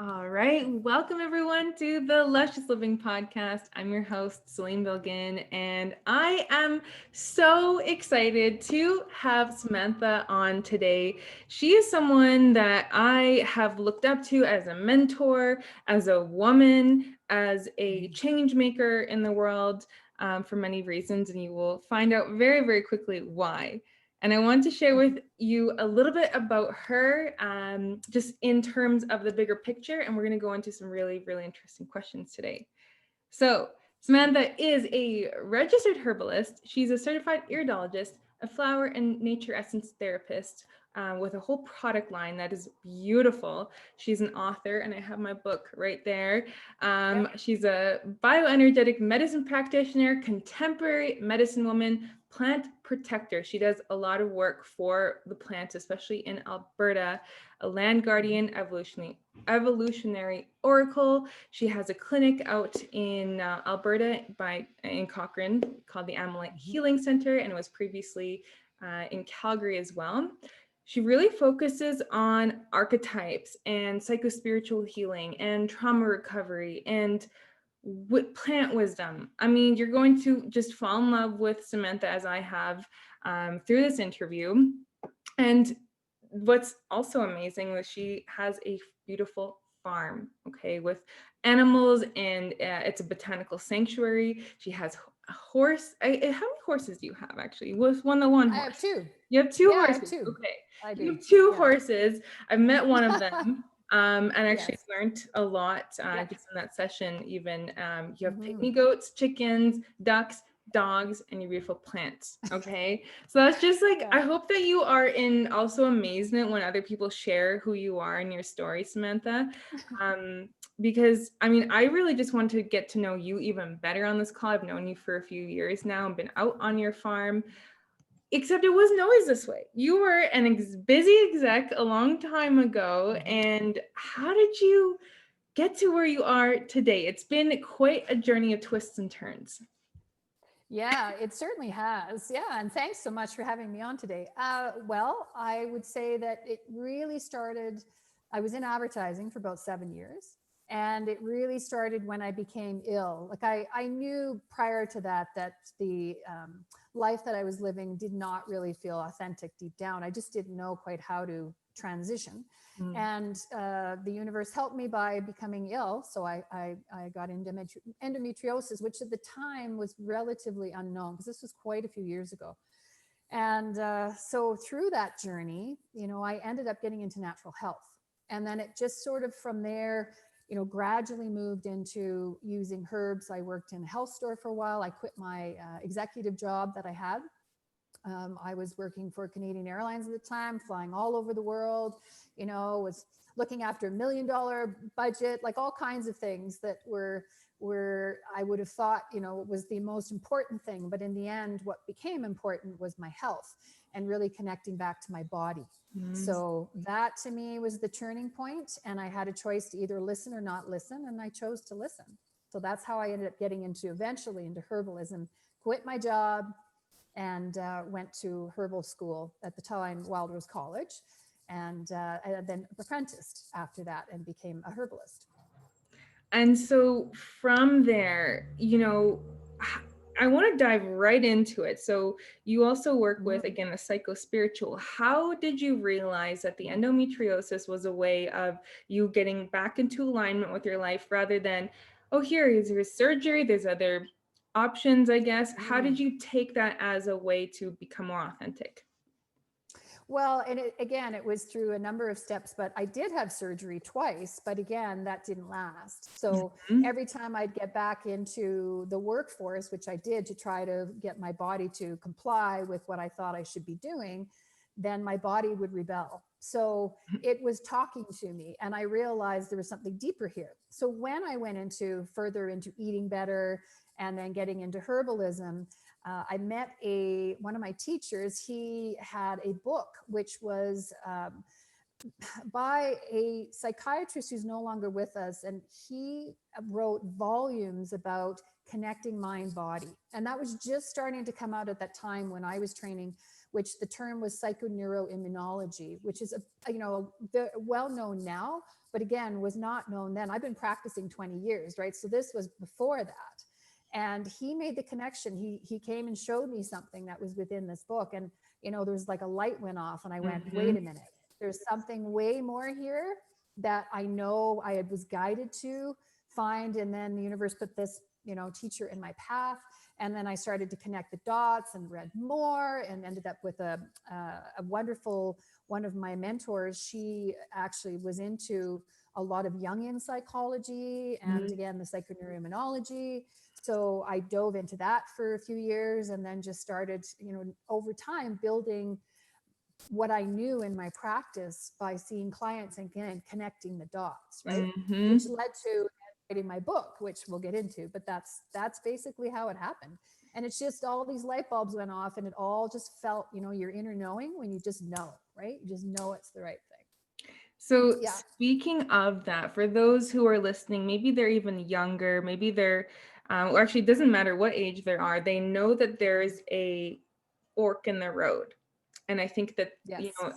All right. Welcome, everyone, to the Luscious Living Podcast. I'm your host, Celine Bilgin, and I am so excited to have Samantha on today. She is someone that I have looked up to as a mentor, as a woman, as a change maker in the world for many reasons, and you will find out very, very quickly why. And I want to share with you a little bit about her, just in terms of the bigger picture. And we're going to go into some really, really interesting questions today. So, Samantha is a registered herbalist. She's a certified iridologist, a flower and nature essence therapist with a whole product line that is beautiful. She's an author, and I have my book right there. She's a bioenergetic medicine practitioner, contemporary medicine woman, plant protector. She does a lot of work for the plants, especially in Alberta, a land guardian, evolutionary oracle. She has a clinic out in Alberta in Cochrane called the Amalite Healing Center, and it was previously in Calgary as well. She really focuses on archetypes and psychospiritual healing and trauma recovery and with plant wisdom. I mean, you're going to just fall in love with Samantha as I have through this interview. And what's also amazing is she has a beautiful farm, okay, with animals, and it's a botanical sanctuary. She has a horse. How many horses do you have actually? Was one the one I have horse? two. You have two Yeah, I have horses. two. Okay. I You do. have two Yeah. horses. I've met one of them. And actually Yes. learned a lot Yeah. just in that session. Even you have Hmm. pygmy goats, chickens, ducks, dogs, and your beautiful plants. Okay, so that's just like, Yeah. I hope that you are in also amazement when other people share who you are in your story, Samantha. Um, because I mean, I really just want to get to know you even better on this call. I've known you for a few years now and been out on your farm. Except it wasn't always this way. You were an busy exec a long time ago. Hmm. And how did you get to where you are today? It's been quite a journey of twists and turns. Yeah, it certainly has. Yeah. And thanks so much for having me on today. Well, I would say that it really started, I was in advertising for about 7 years. And it really started when I became ill. Like I knew prior to that that the life that I was living did not really feel authentic deep down. I just didn't know quite how to transition. Mm. And the universe helped me by becoming ill. So I got endometriosis, which at the time was relatively unknown because this was quite a few years ago. And so through that journey, I ended up getting into natural health. And then it just sort of from there, gradually moved into using herbs. I worked in a health store for a while. I quit my executive job that I had. I was working for Canadian Airlines at the time, flying all over the world, was looking after $1 million budget, like all kinds of things that were I would have thought, was the most important thing. But in the end, what became important was my health and really connecting back to my body. Mm. So that to me was the turning point. And I had a choice to either listen or not listen. And I chose to listen. So that's how I ended up getting eventually into herbalism, quit my job, and went to herbal school at the time, Wild Rose College, and then apprenticed after that and became a herbalist. And so from there, I want to dive right into it. So you also work with, Mm. again, the psycho-spiritual. How did you realize that the endometriosis was a way of you getting back into alignment with your life rather than, oh, here's your surgery, there's other options, I guess. How did Mm. you take that as a way to become more authentic? Well, and again, it was through a number of steps, but I did have surgery twice, but again, that didn't last. So Mhm. every time I'd get back into the workforce, which I did to try to get my body to comply with what I thought I should be doing, then my body would rebel. So it was talking to me, and I realized there was something deeper here. So when I went further into eating better and then getting into herbalism, I met one of my teachers. He had a book which was by a psychiatrist who's no longer with us, and he wrote volumes about connecting mind body, and that was just starting to come out at that time when I was training which the term was psychoneuroimmunology, which is well known now, but again, was not known then. I've been practicing 20 years, right? So this was before that. And he made the connection. He came and showed me something that was within this book. And, there's like a light went off and I went, wait a minute, there's something way more here that I know I was guided to find. And then the universe put this, teacher in my path. And then I started to connect the dots and read more and ended up with a wonderful, one of my mentors. She actually was into a lot of Jungian psychology and again, the psychoneuroimmunology. So I dove into that for a few years and then just started, over time building what I knew in my practice by seeing clients and again, connecting the dots, right? Which led to writing my book, which we'll get into, but that's basically how it happened. And it's just all these light bulbs went off and it all just felt, your inner knowing when you just know, right? You just know it's the right thing. So speaking of that, for those who are listening, maybe they're even younger, maybe they're, or actually it doesn't matter what age they are, they know that there's a fork in the road. And I think that,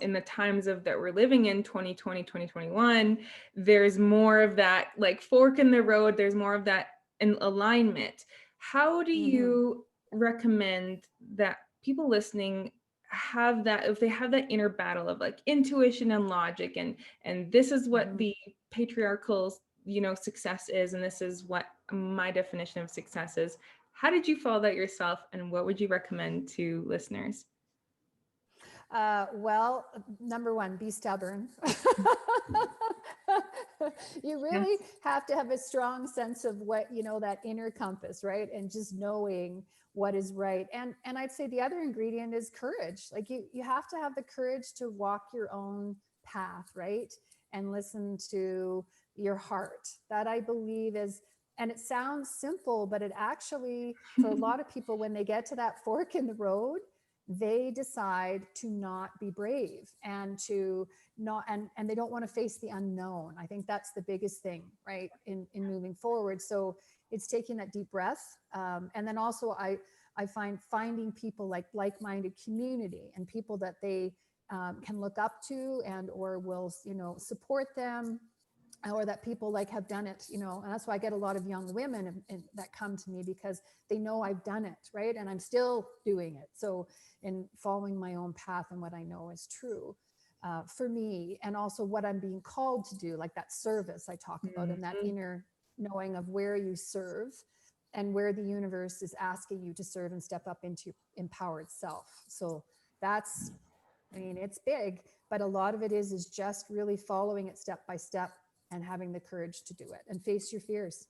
in the times of that we're living in 2020, 2021, there's more of that like fork in the road. There's more of that in alignment. How do you recommend that people listening have that, if they have that inner battle of like intuition and logic and this is what the patriarchal, success is, and this is what my definition of success is. How did you follow that yourself and what would you recommend to listeners? Well, number one, be stubborn. You really have to have a strong sense of what, that inner compass, right? And just knowing what is right. And I'd say the other ingredient is courage. Like you have to have the courage to walk your own path, right? And listen to your heart. That I believe is, and it sounds simple, but it actually, for a lot of people, when they get to that fork in the road, they decide to not be brave and to not, and they don't want to face the unknown. I think that's the biggest thing, right? In moving forward. So it's taking that deep breath. And then also I find finding people like-minded community and people that they can look up to and, or will, support them, or that people have done it, and that's why I get a lot of young women that come to me because they know I've done it, right? And I'm still doing it. So in following my own path and what I know is true for me, and also what I'm being called to do, like that service I talk about and that inner knowing of where you serve and where the universe is asking you to serve and step up into empowered self. So that's, it's big, but a lot of it is just really following it step by step and having the courage to do it and face your fears.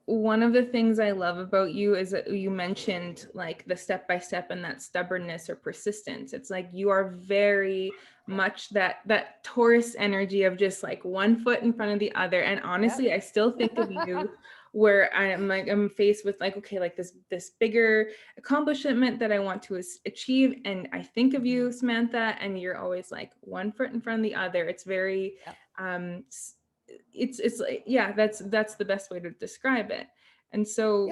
One of the things I love about you is that you mentioned like the step-by-step and that stubbornness or persistence. It's like you are very much that Taurus energy of just like one foot in front of the other. And honestly, I still think of you where I'm faced with like, okay, like this bigger accomplishment that I want to achieve. And I think of you, Samantha, and you're always like one foot in front of the other. It's very, it's like, that's the best way to describe it. And so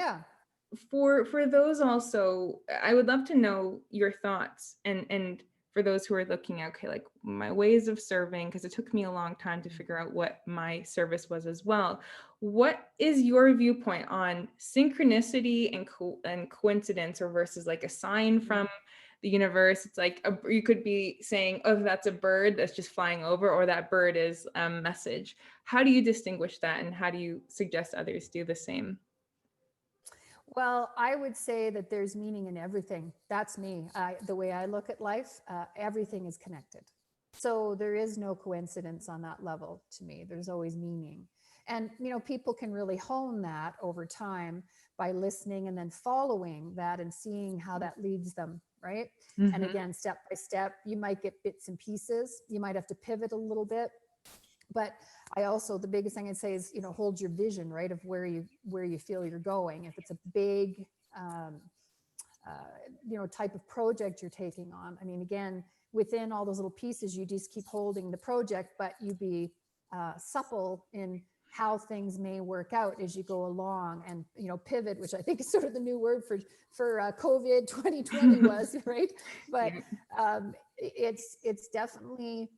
for those also, I would love to know your thoughts and for those who are looking at, okay, like my ways of serving, because it took me a long time to figure out what my service was as well. What is your viewpoint on synchronicity and coincidence, or versus like a sign from the universe? It's like you could be saying, oh, that's a bird that's just flying over, or that bird is a message. How do you distinguish that, and how do you suggest others do the same? Well, I would say that there's meaning in everything. That's me. The way I look at life, everything is connected. So there is no coincidence on that level to me. There's always meaning. And, people can really hone that over time by listening and then following that and seeing how that leads them, right? And again, step by step, you might get bits and pieces. You might have to pivot a little bit. But I also, the biggest thing I'd say is, hold your vision, right, of where you feel you're going. If it's a big, type of project you're taking on. I mean, again, within all those little pieces, you just keep holding the project, but you be supple in how things may work out as you go along, and pivot, which I think is sort of the new word for COVID 2020 was, right? But it's definitely,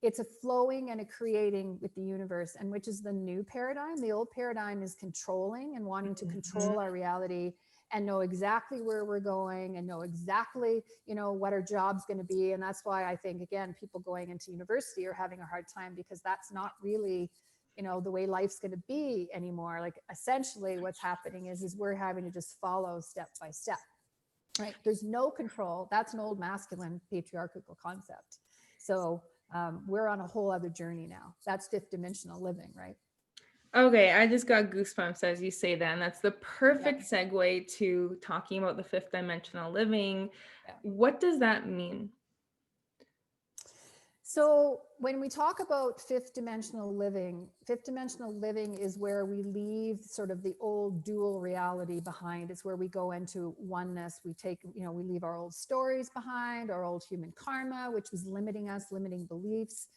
it's a flowing and a creating with the universe, and which is the new paradigm. The old paradigm is controlling and wanting to control our reality and know exactly where we're going and know exactly, what our job's going to be. And that's why I think, again, people going into university are having a hard time, because that's not really, the way life's going to be anymore. Like, essentially what's happening is we're having to just follow step by step, right? There's no control. That's an old masculine patriarchal concept. So we're on a whole other journey now. That's fifth dimensional living, right? Okay, I just got goosebumps as you say that. And that's the perfect segue to talking about the fifth dimensional living. Yeah. What does that mean? So when we talk about fifth dimensional living is where we leave sort of the old dual reality behind. It's where we go into oneness. We take, we leave our old stories behind, our old human karma, which was limiting us, limiting beliefs.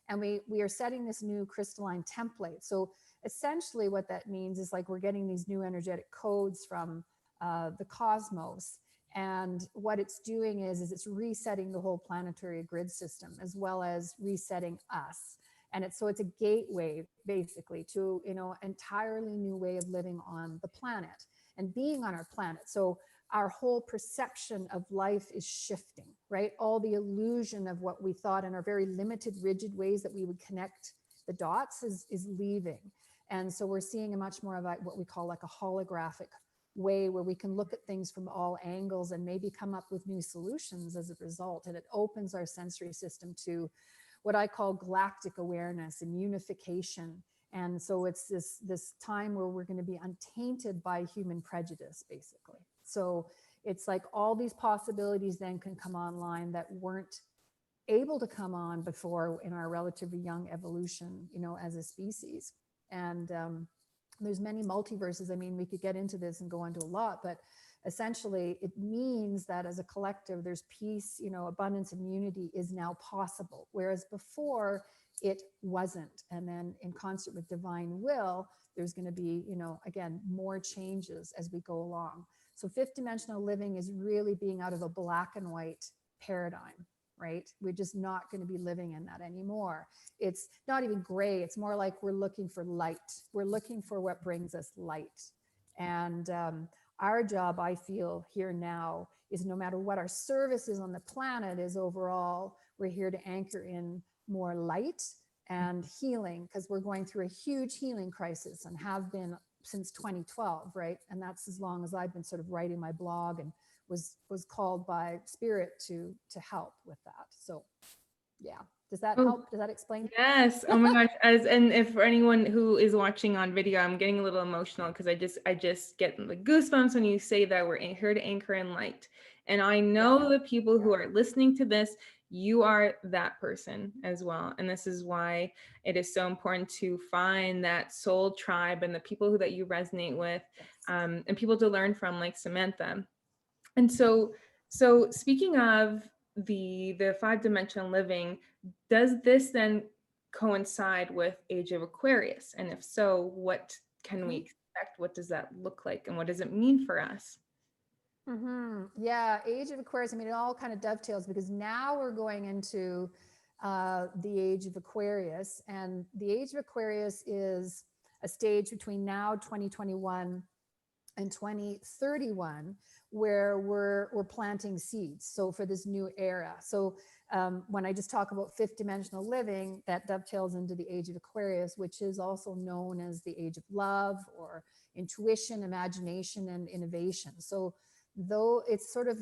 And we are setting this new crystalline template. So essentially what that means is, like, we're getting these new energetic codes from the cosmos. And what it's doing is it's resetting the whole planetary grid system, as well as resetting us. And it's a gateway basically to, entirely new way of living on the planet and being on our planet. So our whole perception of life is shifting, right? All the illusion of what we thought in our very limited, rigid ways that we would connect the dots is leaving. And so we're seeing a much more of what we call like a holographic way, where we can look at things from all angles and maybe come up with new solutions as a result. And it opens our sensory system to what I call galactic awareness and unification. And so it's this time where we're going to be untainted by human prejudice, basically. So it's like all these possibilities then can come online that weren't able to come on before in our relatively young evolution, as a species. And there's many multiverses. I mean, we could get into this and go into a lot, but essentially it means that as a collective, there's peace, abundance and unity is now possible. Whereas before it wasn't. And then in concert with divine will, there's going to be, again, more changes as we go along. So fifth dimensional living is really being out of a black and white paradigm, right? We're just not going to be living in that anymore. It's not even gray. It's more like we're looking for light. We're looking for what brings us light. And our job, I feel, here now is, no matter what our service is on the planet is overall, we're here to anchor in more light and healing, because we're going through a huge healing crisis and have been since 2012, right? And that's as long as I've been sort of writing my blog and was called by spirit to help with that. So yeah, does that help? Does that explain? Yes. Oh my gosh. And if for anyone who is watching on video, I'm getting a little emotional because I just get the goosebumps when you say that we're here to anchor in light. And I know the people who are listening to this, you are that person as well. And this is why it is so important to find that soul tribe and the people that you resonate with, and people to learn from, like Samantha. And so speaking of the five-dimensional living, does this then coincide with Age of Aquarius? And if so, what can we expect? What does that look like? And what does it mean for us? Yeah, Age of Aquarius. I mean, it all kind of dovetails, because now we're going into the Age of Aquarius. And the Age of Aquarius is a stage between now 2021 and 2031, where we're planting seeds. So for this new era. So when I just talk about fifth dimensional living, that dovetails into the Age of Aquarius, which is also known as the Age of Love, or intuition, imagination, and innovation. So though it's sort of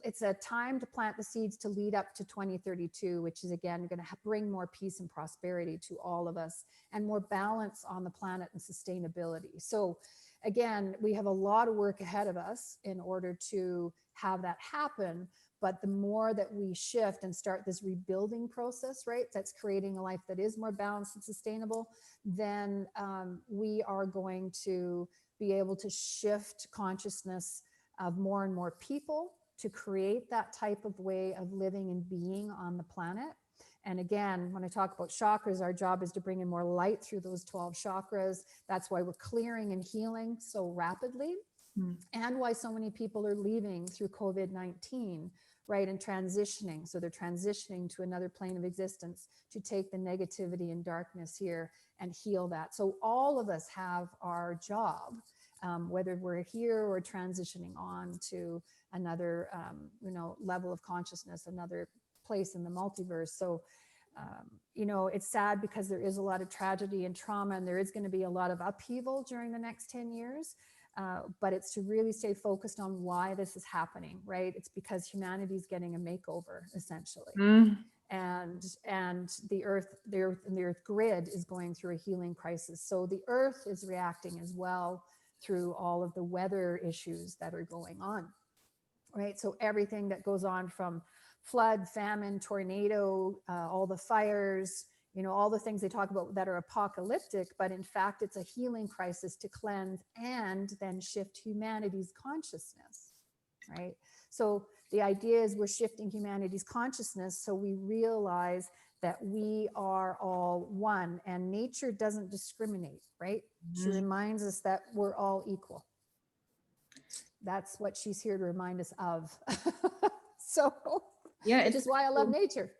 it's a time to plant the seeds to lead up to 2032, which is again going to bring more peace and prosperity to all of us, and more balance on the planet and sustainability. So again, we have a lot of work ahead of us in order to have that happen. But the more that we shift and start this rebuilding process, right, that's creating a life that is more balanced and sustainable, then we are going to be able to shift consciousness of more and more people to create that type of way of living and being on the planet. And again, when I talk about chakras, our job is to bring in more light through those 12 chakras. That's why we're clearing and healing so rapidly, and why so many people are leaving through COVID-19, right? And transitioning. So they're transitioning to another plane of existence to take the negativity and darkness here and heal that. So all of us have our job, whether we're here or transitioning on to another, level of consciousness, another place in the multiverse. So, it's sad because there is a lot of tragedy and trauma, and there is going to be a lot of upheaval during the next 10 years. But it's to really stay focused on why this is happening, right? It's because humanity's getting a makeover, essentially. And the earth grid is going through a healing crisis. So the earth is reacting as well through all of the weather issues that are going on, right? So everything that goes on from flood, famine, tornado, all the fires, all the things they talk about that are apocalyptic, but in fact, it's a healing crisis to cleanse and then shift humanity's consciousness, right? So the idea is we're shifting humanity's consciousness so we realize that we are all one, and nature doesn't discriminate, right? She reminds us that we're all equal. That's what she's here to remind us of. So, yeah, which is why I love nature.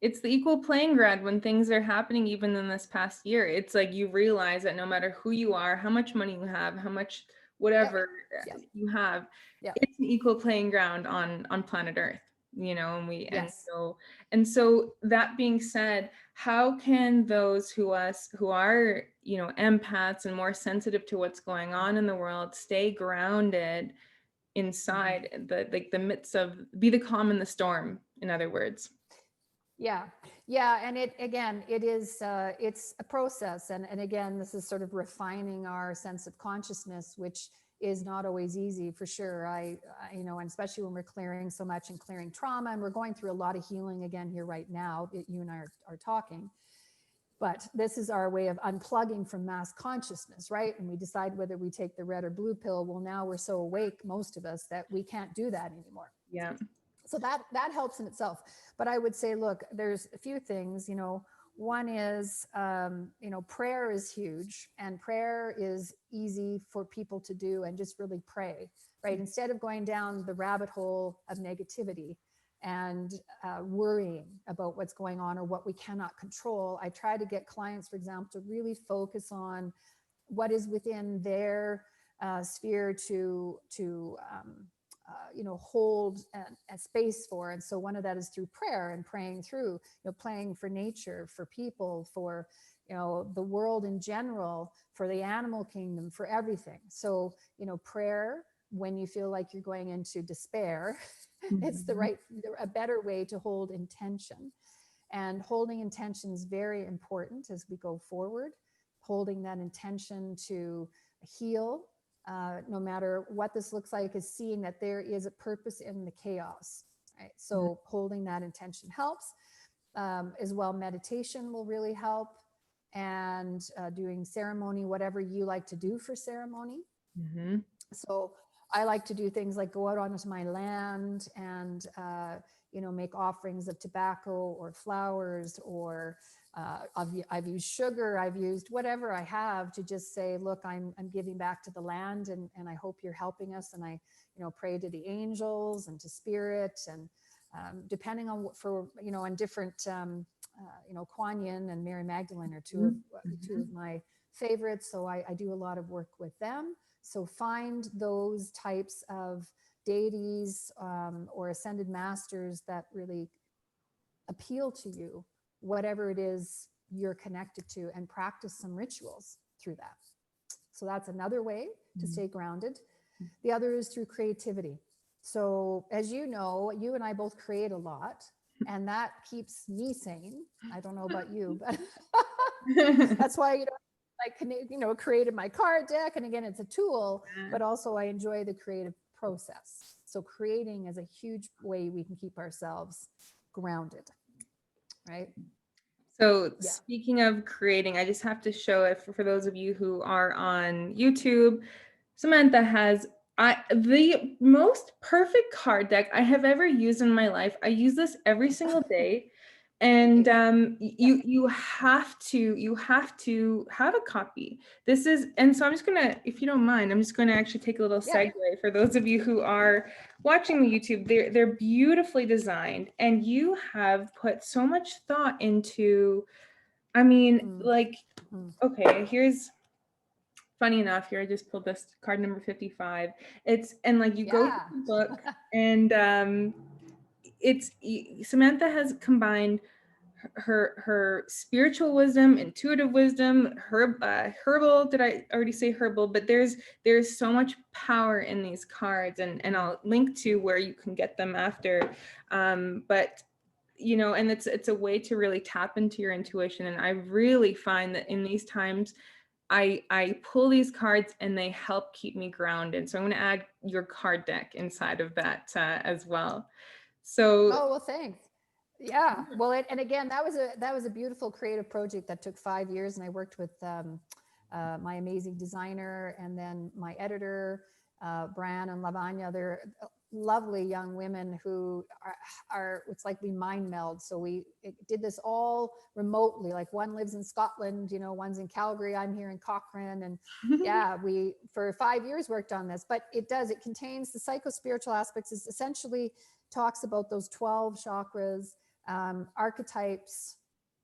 It's the equal playing ground when things are happening, even in this past year. It's like you realize that no matter who you are, how much money you have, how much whatever you have, it's an equal playing ground on planet Earth, and so that being said, how can those who are, empaths and more sensitive to what's going on in the world stay grounded inside the midst of, be the calm in the storm, in other words? Yeah. And it's a process. And again, this is sort of refining our sense of consciousness, which is not always easy, for sure. And especially when we're clearing so much and clearing trauma, and we're going through a lot of healing again here right now, you and I are talking. But this is our way of unplugging from mass consciousness, right? And we decide whether we take the red or blue pill. Well, now we're so awake, most of us, that we can't do that anymore. Yeah. So that helps in itself. But I would say, look, there's a few things, one is, prayer is huge, and prayer is easy for people to do, and just really pray, right? Instead of going down the rabbit hole of negativity and worrying about what's going on or what we cannot control, I try to get clients, for example, to really focus on what is within their sphere to hold a space for. And so one of that is through prayer, and praying through, praying for nature, for people, for, the world in general, for the animal kingdom, for everything. So, prayer, when you feel like you're going into despair, it's a better way to hold intention. And holding intention is very important as we go forward, holding that intention to heal. No matter what this looks like, is seeing that there is a purpose in the chaos, right? So holding that intention helps. As well, meditation will really help, and doing ceremony, whatever you like to do for ceremony. So I like to do things like go out onto my land and, make offerings of tobacco or flowers, or I've used sugar, I've used whatever I have to just say, look, I'm giving back to the land, and I hope you're helping us. And I, pray to the angels and to spirit, and depending on on different, Kuan Yin and Mary Magdalene are two of my favorites. So I do a lot of work with them. So find those types of deities or ascended masters that really appeal to you, whatever it is you're connected to, and practice some rituals through that. So that's another way to stay grounded. The other is through creativity. So as you know, you and I both create a lot, and that keeps me sane. I don't know about you, but that's why, I created my card deck. And again, it's a tool, but also I enjoy the creative process. So creating is a huge way we can keep ourselves grounded, right? So speaking of creating, I just have to show it for those of you who are on YouTube. Samantha has the most perfect card deck I have ever used in my life. I use this every single day. And Right. you have to have a copy. This is, and so I'm just gonna, if you don't mind, I'm just gonna actually take a little Yeah. segue for those of you who are watching the YouTube. They're beautifully designed, and you have put so much thought into, I mean, like, Mm. okay, here's, funny enough, here I just pulled this card number 55. It's, and like you go through Yeah. the book, and it's, Samantha has combined her spiritual wisdom, intuitive wisdom, herbal. Did I already say herbal? But there's so much power in these cards, and I'll link to where you can get them after. But you know, and it's a way to really tap into your intuition. And I really find that in these times, I pull these cards and they help keep me grounded. So I'm going to add your card deck inside of that as well. So Oh, well, thanks. Yeah. Well, and again, that was a beautiful creative project that took 5 years, and I worked with my amazing designer and then my editor, Bran and Lavanya. They're lovely young women who are it's like we mind meld. So we did this all remotely. Like one lives in Scotland, you know, one's in Calgary. I'm here in Cochrane, and yeah, we for 5 years worked on this. But it contains the psycho-spiritual aspects. Is essentially talks about those 12 chakras, archetypes,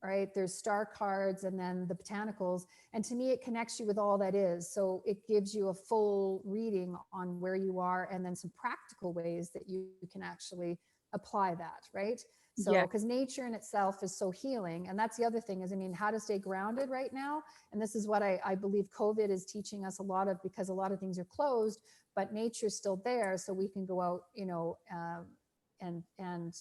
right? There's star cards and then the botanicals. And to me, it connects you with all that is. So it gives you a full reading on where you are, and then some practical ways that you can actually apply that, right? So, yeah, because nature in itself is so healing. And that's the other thing is, I mean, how to stay grounded right now. And this is what I believe COVID is teaching us a lot of, because a lot of things are closed, but nature's still there. So we can go out, you know, and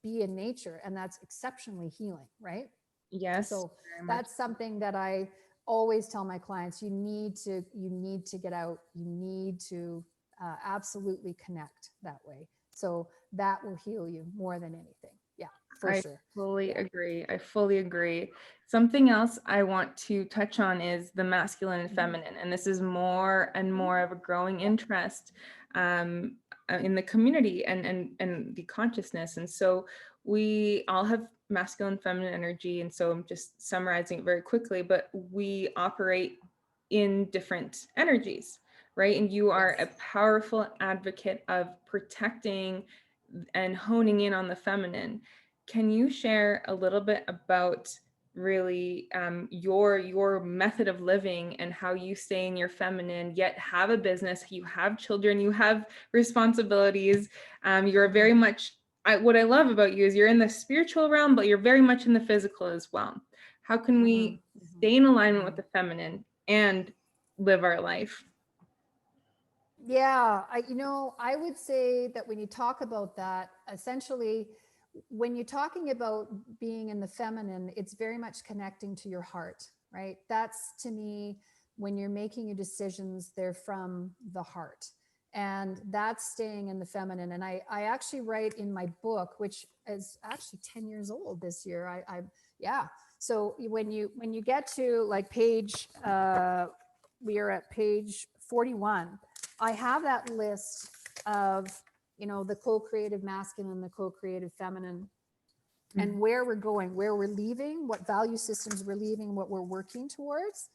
be in nature, and that's exceptionally healing, right? yes, So very much. that's something that I always tell my clients: you need to get out, you need to absolutely connect that way, so that will heal you more than anything. Yeah, for I sure. fully Yeah. agree. I fully agree. Something else I want to touch on is the masculine and Mm-hmm. feminine. And this is more and more of a growing Yeah. interest in the community and the consciousness. And so we all have masculine and feminine energy. And so I'm just summarizing it very quickly, but we operate in different energies, right? And you are a Yes. powerful advocate of protecting and honing in on the feminine. Can you share a little bit about really your method of living and how you stay in your feminine yet have a business, you have children, you have responsibilities, you're very much, what I love about you is you're in the spiritual realm, but you're very much in the physical as well. How can Mm-hmm. we Mm-hmm. stay in alignment with Mm-hmm. the feminine and live our life? Yeah, I would say that when you talk about that, essentially, when you're talking about being in the feminine, it's very much connecting to your heart, right? That's, to me, when you're making your decisions, they're from the heart. And that's staying in the feminine. And I actually write in my book, which is actually 10 years old this year. Yeah. So when you get to like page, we are at page 41. I have that list of, the co-creative masculine, the co-creative feminine, and where we're going, where we're leaving, what value systems we're leaving, what we're working towards.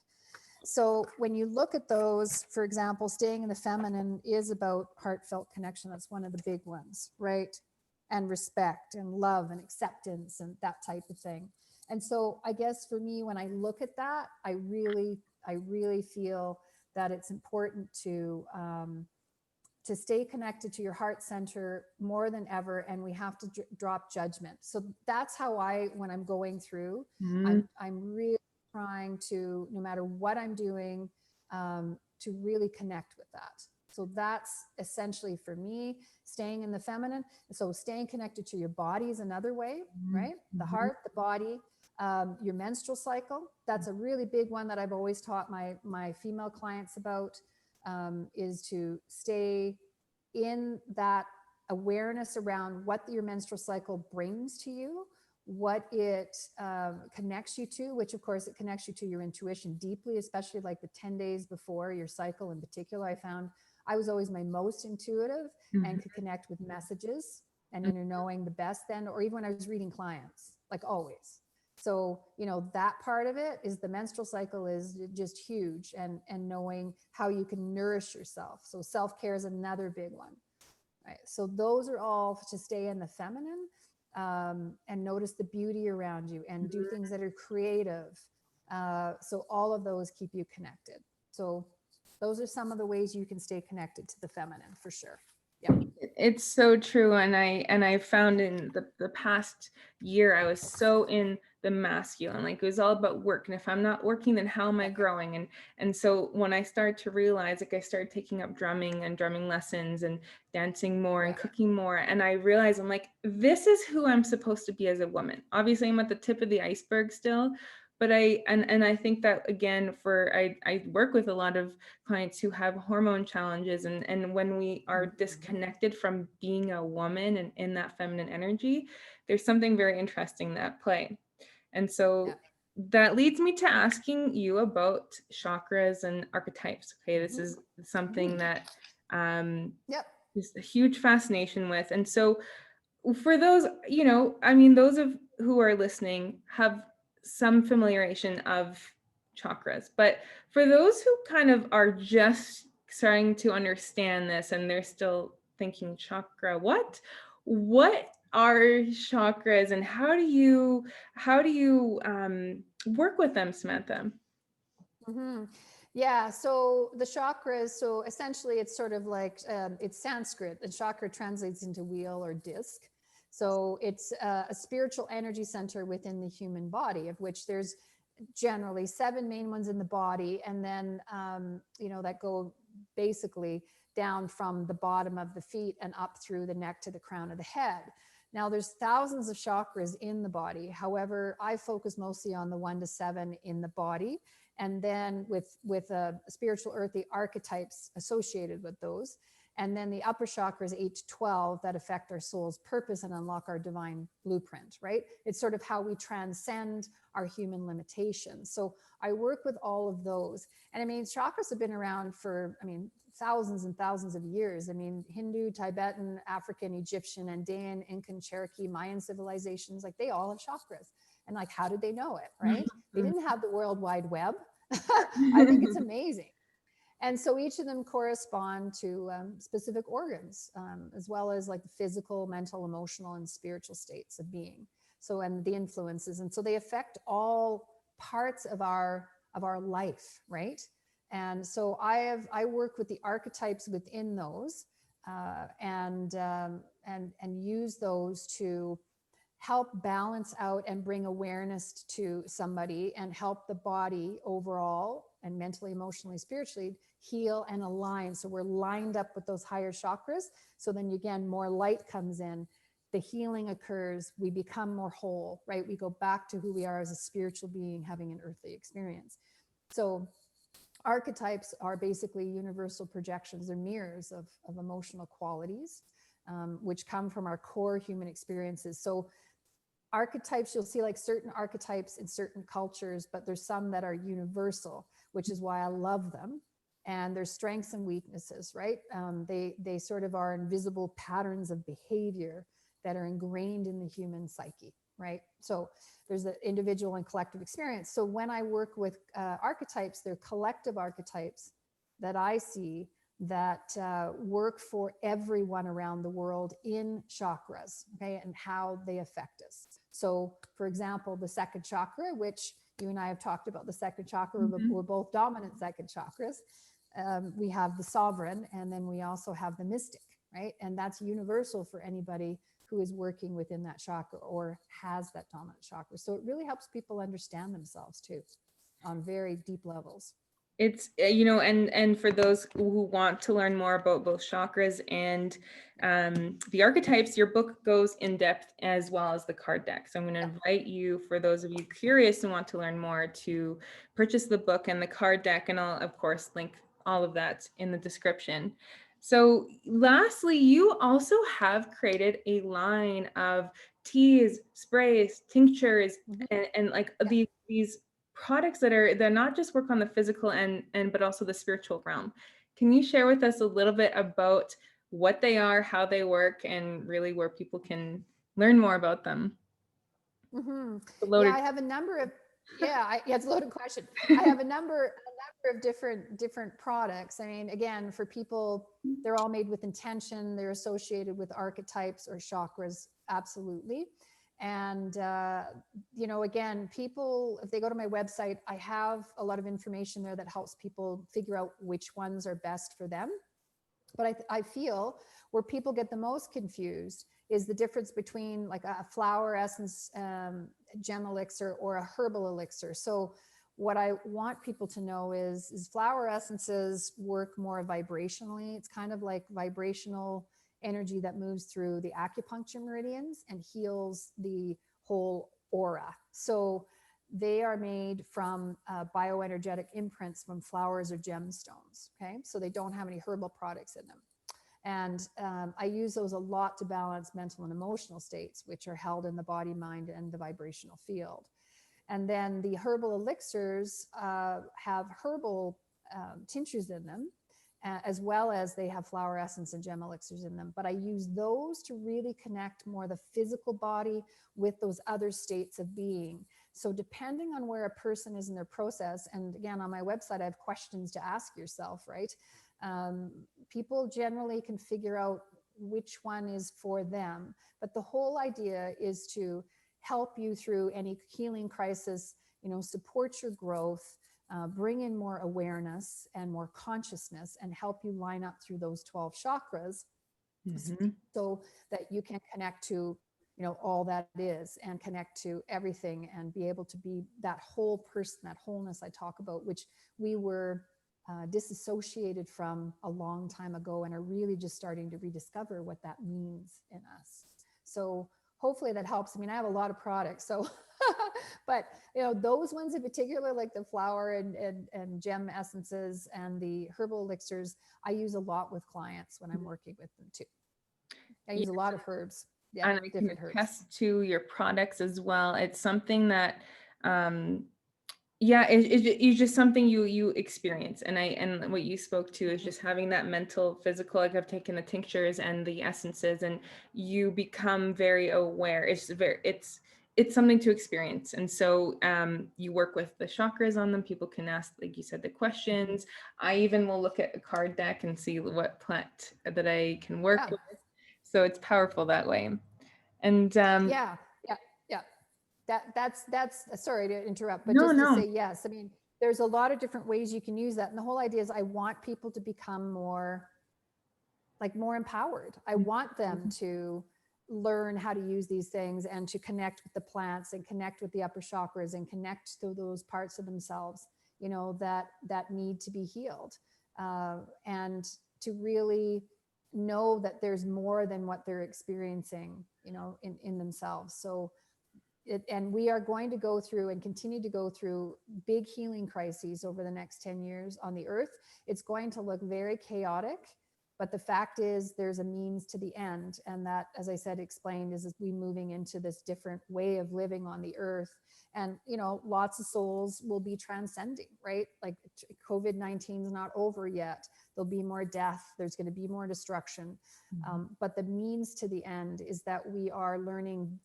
So when you look at those, for example, staying in the feminine is about heartfelt connection. That's one of the big ones, right? And respect and love and acceptance and that type of thing. And so I guess for me, when I look at that, I really feel that it's important to stay connected to your heart center more than ever, and we have to drop judgment. So that's how when I'm going through, Mm-hmm. I'm really trying to, no matter what I'm doing, to really connect with that. So that's essentially for me, staying in the feminine. So staying connected to your body is another way, right? The heart, the body, your menstrual cycle. That's a really big one that I've always taught my female clients about, is to stay in that awareness around what your menstrual cycle brings to you, what it connects you to, which of course it connects you to your intuition deeply, especially like the 10 days before your cycle in particular. I found I was always my most intuitive and could connect with messages and knowing the best then, or even when I was reading clients. like always. So, you know, that part of it is the menstrual cycle is just huge, and knowing how you can nourish yourself. So self-care is another big one, right? So those are all to stay in the feminine, and notice the beauty around you and do things that are creative. So all of those keep you connected. So those are some of the ways you can stay connected to the feminine for sure. Yeah. It's so true. And I found in the past year, I was so in the masculine, like it was all about work. And if I'm not working, then how am I growing? And so when I started to realize, like I started taking up drumming and drumming lessons and dancing more and cooking more. And I realized I'm like, this is who I'm supposed to be as a woman. Obviously I'm at the tip of the iceberg still, but I think that again, I work with a lot of clients who have hormone challenges, and when we are disconnected from being a woman and in that feminine energy, there's something very interesting at play. And so that leads me to asking you about chakras and archetypes. Okay, this is something that is a huge fascination with. And so for those, you know, I mean, those of who are listening have some familiarization of chakras, but for those who kind of are just starting to understand this and they're still thinking chakra, what are chakras, and how do you work with them, Samantha? Yeah, so the chakras, so essentially it's sort of like, it's Sanskrit, and chakra translates into wheel or disc. So it's a spiritual energy center within the human body, of which there's generally 7 main ones in the body, and then you know, that go basically down from the bottom of the feet and up through the neck to the crown of the head. Now there's thousands of chakras in the body. However, I focus mostly on the 1 to 7 in the body, and then with spiritual earthly archetypes associated with those. And then the upper chakras 8 to 12 that affect our soul's purpose and unlock our divine blueprint, right? It's sort of how we transcend our human limitations. So I work with all of those. And I mean, chakras have been around for, I mean, thousands and thousands of years. I mean, Hindu, Tibetan, African, Egyptian, Andean, Incan, Cherokee, Mayan civilizations, like they all have chakras. And like, how did they know it, right? They didn't have the World Wide Web. I think it's amazing. And so each of them correspond to specific organs, as well as like the physical, mental, emotional, and spiritual states of being. So, and the influences. And so they affect all parts of our life, right? And so I work with the archetypes within those, and use those to help balance out and bring awareness to somebody and help the body overall and mentally, emotionally, spiritually heal and align. So we're lined up with those higher chakras. So then again, more light comes in, the healing occurs, we become more whole, right? We go back to who we are as a spiritual being having an earthly experience. So archetypes are basically universal projections or mirrors of emotional qualities, which come from our core human experiences. So archetypes, you'll see like certain archetypes in certain cultures, but there's some that are universal, which is why I love them. And there's strengths and weaknesses, right? They sort of are invisible patterns of behavior that are ingrained in the human psyche, right? So there's the individual and collective experience. So when I work with archetypes, they're collective archetypes that I see that work for everyone around the world in chakras, okay, and how they affect us. So for example, the second chakra, which you and I have talked about the second chakra, we're both dominant second chakras. We have the sovereign, and then we also have the mystic, right? And that's universal for anybody who is working within that chakra or has that dominant chakra. So it really helps people understand themselves too on very deep levels. It's, you know, and for those who want to learn more about both chakras and the archetypes, your book goes in depth as well as the card deck. So I'm going to invite you, for those of you curious and want to learn more, to purchase the book and the card deck, and I'll of course link all of that in the description. So lastly, you also have created a line of teas, sprays, tinctures, and like these products that not just work on the physical and but also the spiritual realm. Can you share with us a little bit about what they are, how they work, and really where people can learn more about them? Yeah, Loaded. I have a number of, yeah, it's a loaded question. I have a number of different products. I mean, again, for people, they're all made with intention. They're associated with archetypes or chakras, absolutely. And, you know, again, people, if they go to my website, I have a lot of information there that helps people figure out which ones are best for them. But I feel where people get the most confused is the difference between like a flower essence gem elixir or a herbal elixir. So what I want people to know is flower essences work more vibrationally. It's kind of like vibrational energy that moves through the acupuncture meridians and heals the whole aura. So they are made from bioenergetic imprints from flowers or gemstones. Okay, so they don't have any herbal products in them. And I use those a lot to balance mental and emotional states, which are held in the body, mind, and the vibrational field. And then the herbal elixirs have herbal tinctures in them, as well as they have flower essence and gem elixirs in them. But I use those to really connect more the physical body with those other states of being. So depending on where a person is in their process, and again, on my website, I have questions to ask yourself, right? People generally can figure out which one is for them. But the whole idea is to help you through any healing crisis, you know, support your growth, bring in more awareness and more consciousness, and help you line up through those 12 chakras so that you can connect to, you know, all that is, and connect to everything, and be able to be that whole person, that wholeness I talk about, which we were disassociated from a long time ago, and are really just starting to rediscover what that means in us. So hopefully that helps. I mean, I have a lot of products, so but you know, those ones in particular, like the flower and gem essences and the herbal elixirs, I use a lot with clients when I'm working with them too. I use a lot of herbs. Yeah, And I can different herbs. attest to your products as well. It's something that it's just something you experience. And what you spoke to is just having that mental, physical, like I've taken the tinctures and the essences, and you become very aware. It's something to experience. And so you work with the chakras on them. People can ask, like you said, the questions. I even will look at a card deck and see what plant that I can work with. So it's powerful that way. And yeah. That's sorry to interrupt, but no, just to no. say yes. I mean, there's a lot of different ways you can use that. And the whole idea is I want people to become more empowered. I want them to learn how to use these things and to connect with the plants and connect with the upper chakras and connect to those parts of themselves, you know, that need to be healed, and to really know that there's more than what they're experiencing, you know, in themselves. So and we are going to go through and continue to go through big healing crises over the next 10 years on the earth. It's going to look very chaotic, but the fact is there's a means to the end. And that, as I said, explained, is we moving into this different way of living on the earth. And, you know, lots of souls will be transcending, right? Like COVID-19 is not over yet. There'll be more death. There's going to be more destruction. But the means to the end is that we are learning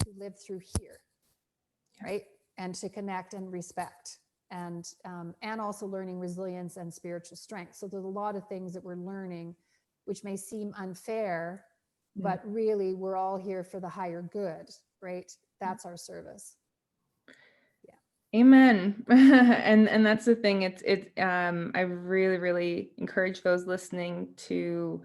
to live through here, right? And to connect and respect, and also learning resilience and spiritual strength. So there's a lot of things that we're learning, which may seem unfair, but really we're all here for the higher good, right? That's our service. Amen. And that's the thing. I really encourage those listening to,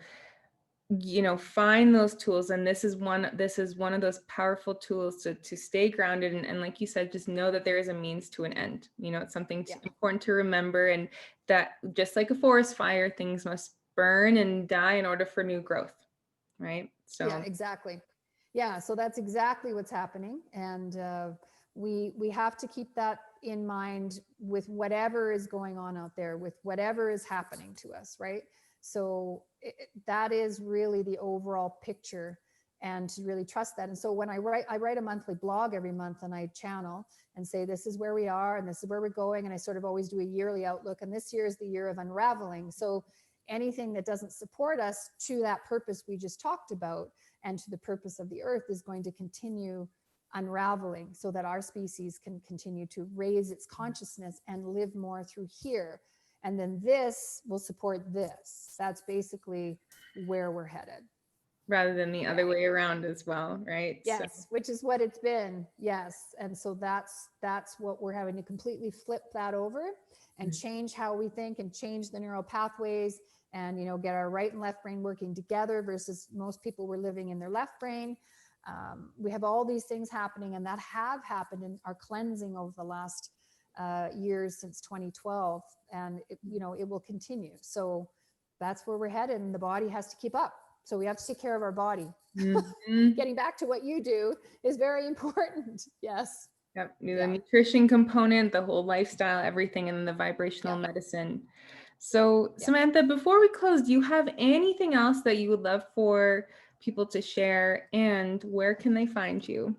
you know, find those tools. And this is one of those powerful tools to stay grounded. And like you said, just know that there is a means to an end. You know, it's something important to remember, and that just like a forest fire, things must burn and die in order for new growth. Right. So yeah, exactly. Yeah. So that's exactly what's happening. And we have to keep that in mind with whatever is going on out there, with whatever is happening to us, right? So that is really the overall picture, and to really trust that. And so when I write a monthly blog every month, and I channel and say, this is where we are and this is where we're going. And I sort of always do a yearly outlook. And this year is the year of unraveling. So anything that doesn't support us to that purpose we just talked about, and to the purpose of the earth, is going to continue unraveling so that our species can continue to raise its consciousness and live more through here. And then this will support this. That's basically where we're headed. Rather than the other way around as well, right? Yes, So, which is what it's been. Yes. And so that's what we're having to completely flip that over and change how we think and change the neural pathways and, you know, get our right and left brain working together versus most people were living in their left brain. We have all these things happening, and that have happened in our cleansing over the last years since 2012. And, you know, it will continue. So that's where we're headed, and the body has to keep up. So we have to take care of our body. Getting back to what you do is very important. Yes. Yep. The nutrition component, the whole lifestyle, everything, and the vibrational medicine. So Samantha, before we close, do you have anything else that you would love for people to share, and where can they find you?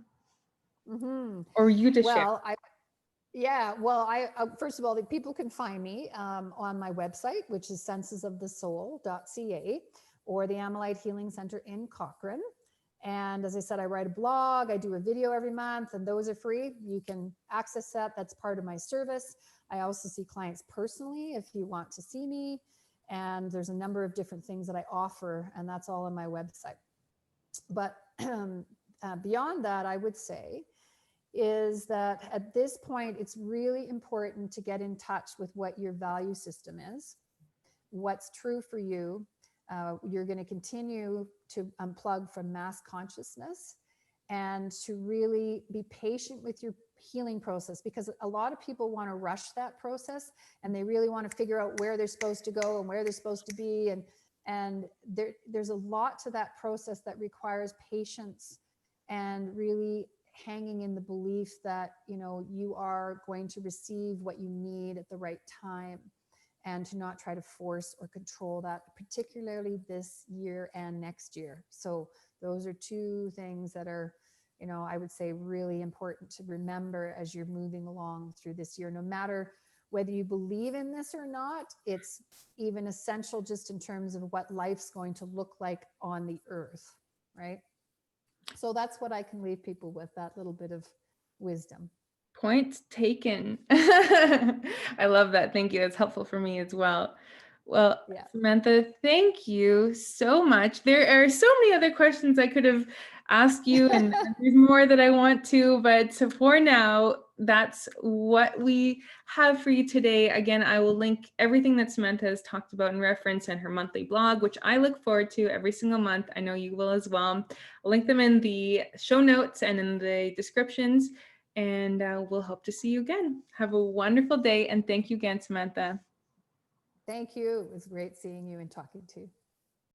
Or you to share? First of all, the people can find me on my website, which is sensesofthesoul.ca, or the Amalite Healing Center in Cochrane. And as I said, I write a blog, I do a video every month, and those are free. You can access that. That's part of my service. I also see clients personally if you want to see me. And there's a number of different things that I offer, and that's all on my website. But beyond that, I would say is that at this point, it's really important to get in touch with what your value system is, what's true for you. You're going to continue to unplug from mass consciousness and to really be patient with your healing process, because a lot of people want to rush that process and they really want to figure out where they're supposed to go and where they're supposed to be. And there's a lot to that process that requires patience and really hanging in the belief that, you know, you are going to receive what you need at the right time, and to not try to force or control that, particularly this year and next year. So those are two things that are, you know, I would say really important to remember as you're moving along through this year. No matter whether you believe in this or not, it's even essential just in terms of what life's going to look like on the earth, right? So that's what I can leave people with, that little bit of wisdom. Point taken. I love that. Thank you. That's helpful for me as well. Well, Samantha, thank you so much. There are so many other questions I could have asked you, and there's more that I want to, but for now, that's what we have for you today. Again, I will link everything that Samantha has talked about in reference in her monthly blog, which I look forward to every single month. I know you will as well. I'll link them in the show notes and in the descriptions. And we'll hope to see you again. Have a wonderful day. And thank you again, Samantha. Thank you. It was great seeing you and talking to you.